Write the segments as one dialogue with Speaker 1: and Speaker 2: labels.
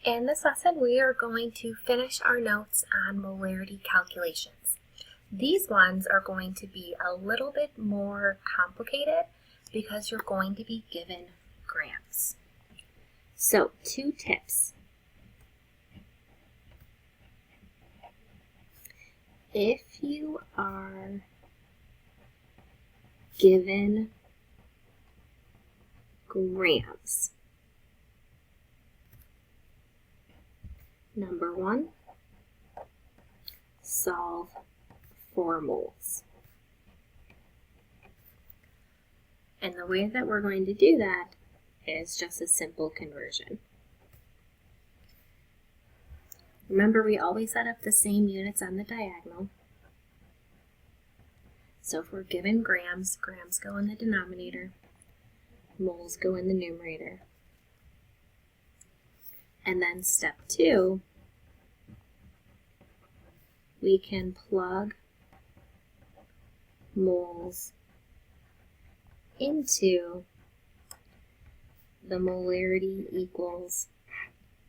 Speaker 1: In this lesson, we are going to finish our notes on molarity calculations. These ones are going to be a little bit more complicated because you're going to be given grams. So, 2 tips. If you are given grams, number 1, solve for moles. And the way that we're going to do that is just a simple conversion. Remember, we always set up the same units on the diagonal. So if we're given grams, grams go in the denominator, moles go in the numerator. And then step 2, we can plug moles into the molarity equals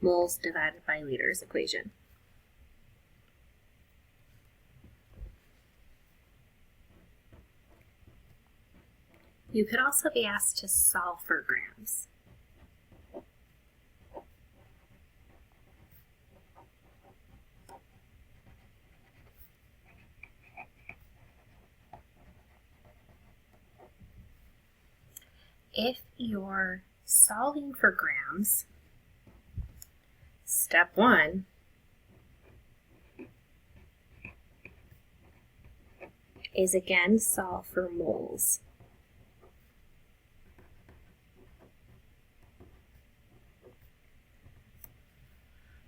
Speaker 1: moles divided by liters equation. You could also be asked to solve for grams. If you're solving for grams, step 1 is again solve for moles.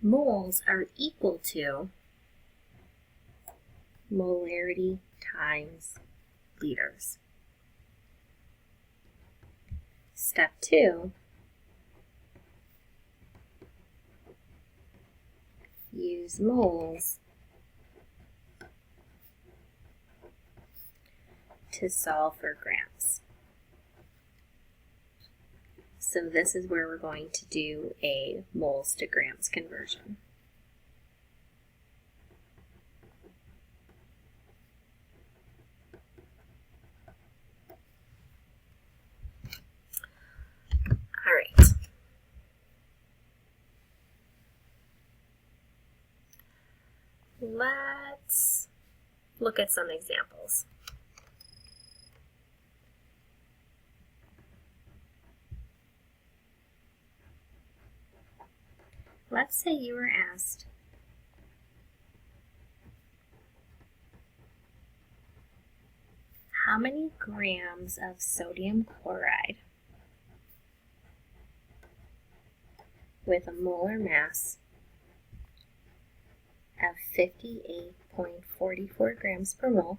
Speaker 1: Moles are equal to molarity times liters. Step 2, use moles to solve for grams. So this is where we're going to do a moles to grams conversion. All right. Let's look at some examples. Let's say you were asked how many grams of sodium chloride with a molar mass of 58.44 grams per mole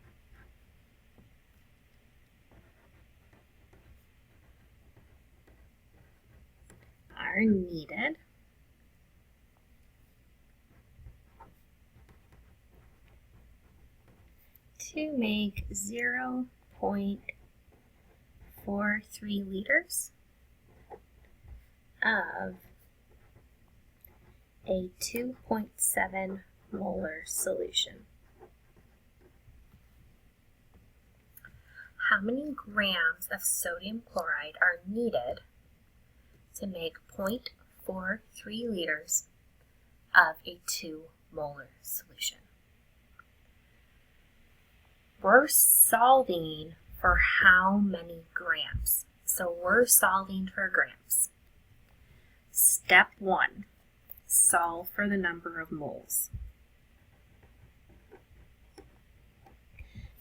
Speaker 1: are needed to make 0.43 liters of a 2.7 molar solution. How many grams of sodium chloride are needed to make 0.43 liters of a 2 molar solution? We're solving for how many grams? So we're solving for grams. Step 1, solve for the number of moles.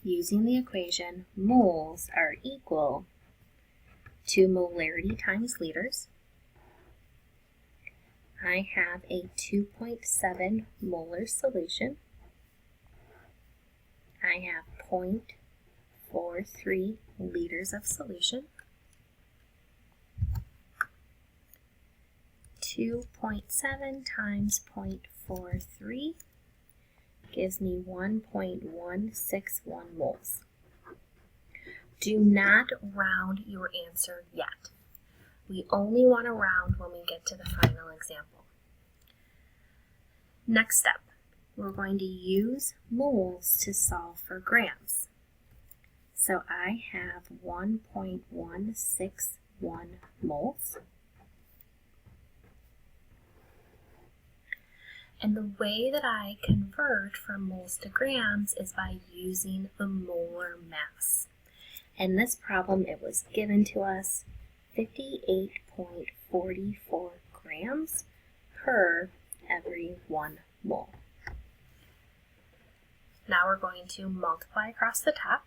Speaker 1: Using the equation, moles are equal to molarity times liters. I have a 2.7 molar solution. I have 0.43 liters of solution. 2.7 times 0.43 gives me 1.161 moles. Do not round your answer yet. We only want to round when we get to the final example. Next step, we're going to use moles to solve for grams. So I have 1.161 moles. And the way that I convert from moles to grams is by using the molar mass. In this problem, it was given to us 58.44 grams per every 1 mole. Now we're going to multiply across the top.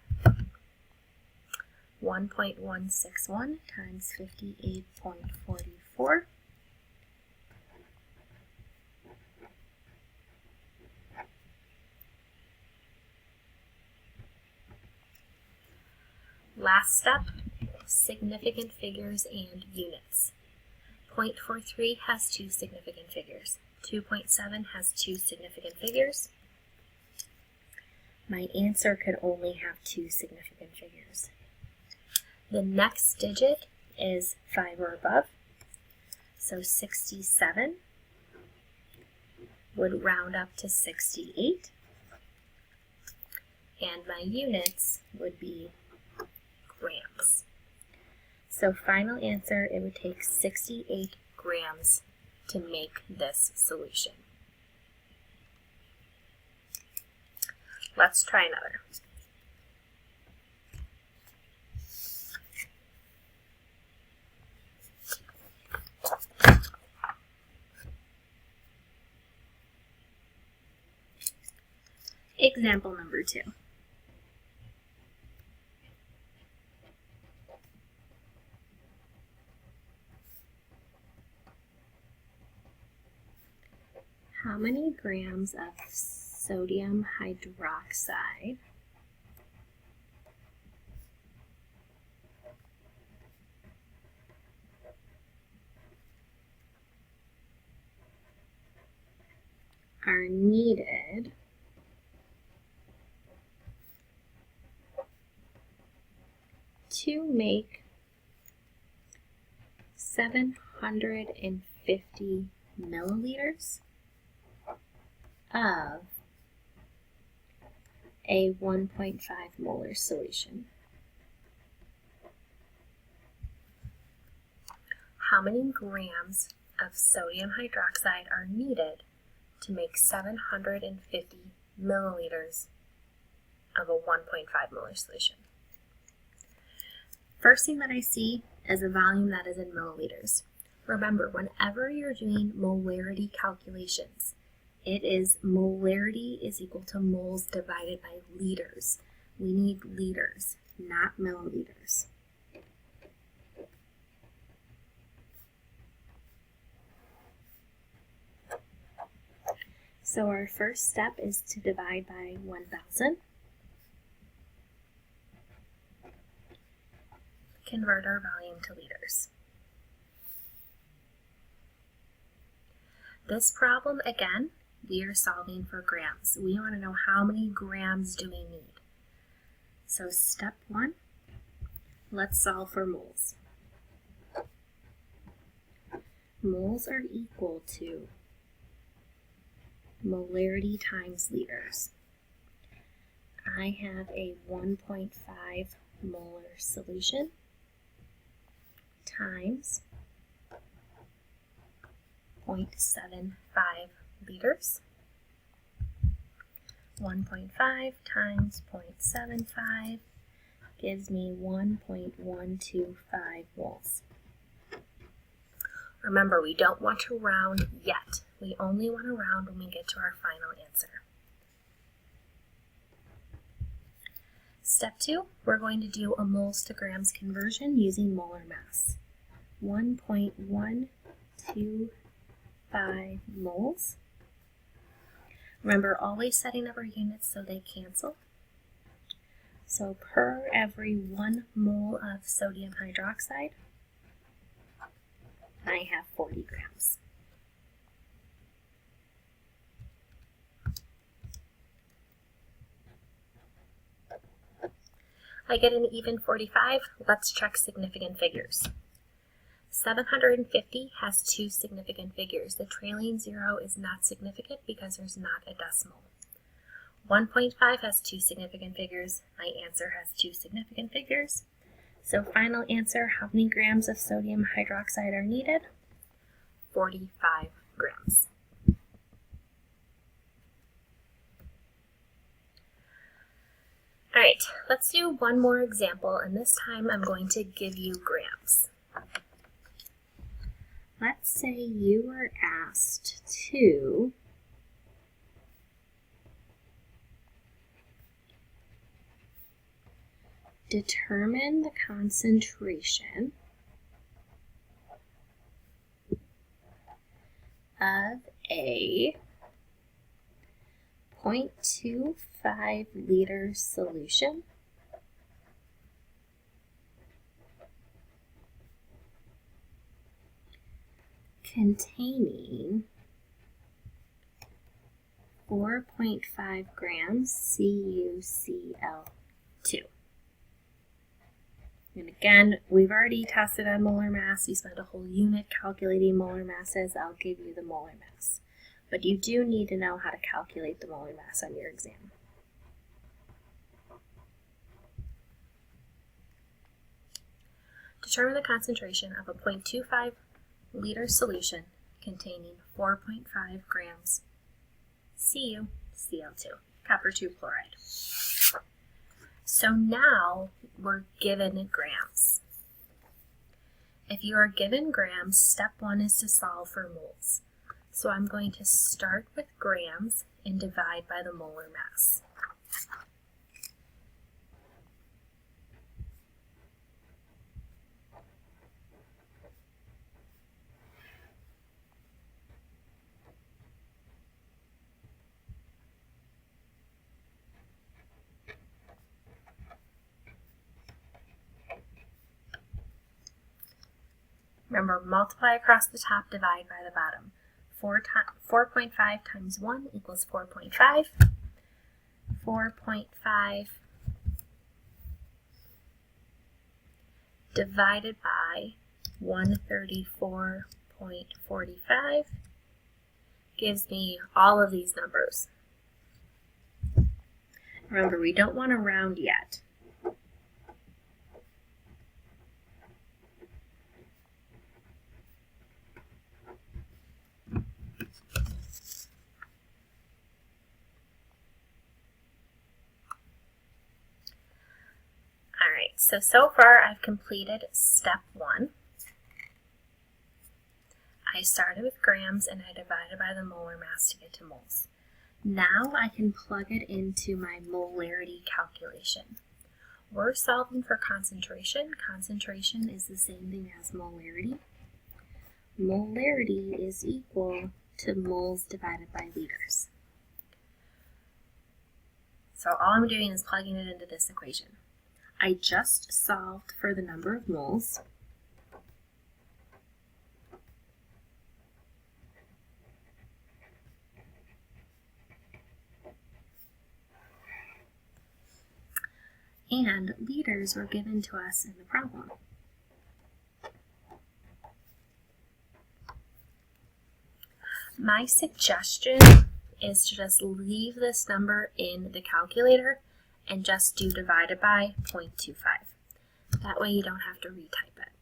Speaker 1: 1.161 times 58.44. Last step, significant figures and units. 0.43 has 2 significant figures. 2.7 has 2 significant figures. My answer could only have 2 significant figures. The next digit is 5 or above, so 67 would round up to 68, and my units would be grams. So final answer, it would take 68 grams to make this solution. Let's try another. Example number 2. How many grams of sodium hydroxide are needed to make 750 milliliters of a 1.5 molar solution? How many grams of sodium hydroxide are needed to make 750 milliliters of a 1.5 molar solution? First thing that I see is a volume that is in milliliters. Remember, whenever you're doing molarity calculations, it is molarity is equal to moles divided by liters. We need liters, not milliliters. So our first step is to divide by 1,000. Convert our volume to liters. This problem, again, we are solving for grams. We want to know how many grams do we need. So step 1, let's solve for moles. Moles are equal to molarity times liters. I have a 1.5 molar solution times 0.75 liters. 1.5 times 0.75 gives me 1.125 moles. Remember, we don't want to round yet. We only want to round when we get to our final answer. Step 2, we're going to do a moles to grams conversion using molar mass. 1.125 moles. Remember, always setting up our units so they cancel. So per every 1 mole of sodium hydroxide, I have 40 grams. I get an even 45. Let's check significant figures. 750 has two significant figures. The trailing zero is not significant because there's not a decimal. 1.5 has two significant figures. My answer has two significant figures. So final answer, how many grams of sodium hydroxide are needed? 45 grams. All right, let's do one more example, and this time I'm going to give you grams. Let's say you were asked to determine the concentration of a 0.25 liter solution containing 4.5 grams CuCl2. And again, we've already tested on molar mass. We spent a whole unit calculating molar masses. I'll give you the molar mass. But you do need to know how to calculate the molar mass on your exam. Determine the concentration of a 0.25 liter solution containing 4.5 grams CuCl2, copper 2 chloride. So now we're given grams. If you are given grams, step one is to solve for moles. So I'm going to start with grams and divide by the molar mass. Remember, multiply across the top, divide by the bottom. 4.5 times 1 equals 4.5. 4.5 divided by 134.45 gives me all of these numbers. Remember, we don't want to round yet. So far I've completed step 1. I started with grams and I divided by the molar mass to get to moles. Now I can plug it into my molarity calculation. We're solving for concentration. Concentration is the same thing as molarity. Molarity is equal to moles divided by liters. So all I'm doing is plugging it into this equation. I just solved for the number of moles. And liters were given to us in the problem. My suggestion is to just leave this number in the calculator and just do divided by 0.25. That way you don't have to retype it.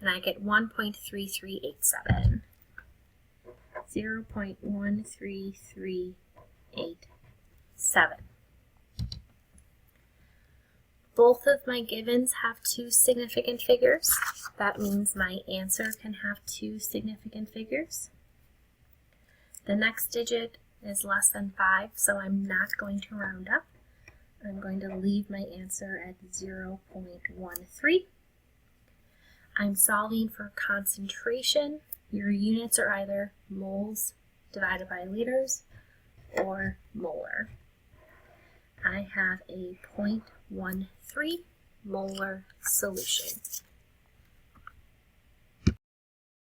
Speaker 1: And I get 1.3387. 0.13387. Both of my givens have two significant figures. That means my answer can have two significant figures. The next digit is less than 5, so I'm not going to round up. I'm going to leave my answer at 0.13. I'm solving for concentration. Your units are either moles divided by liters or molar. I have a 0.13 molar solution.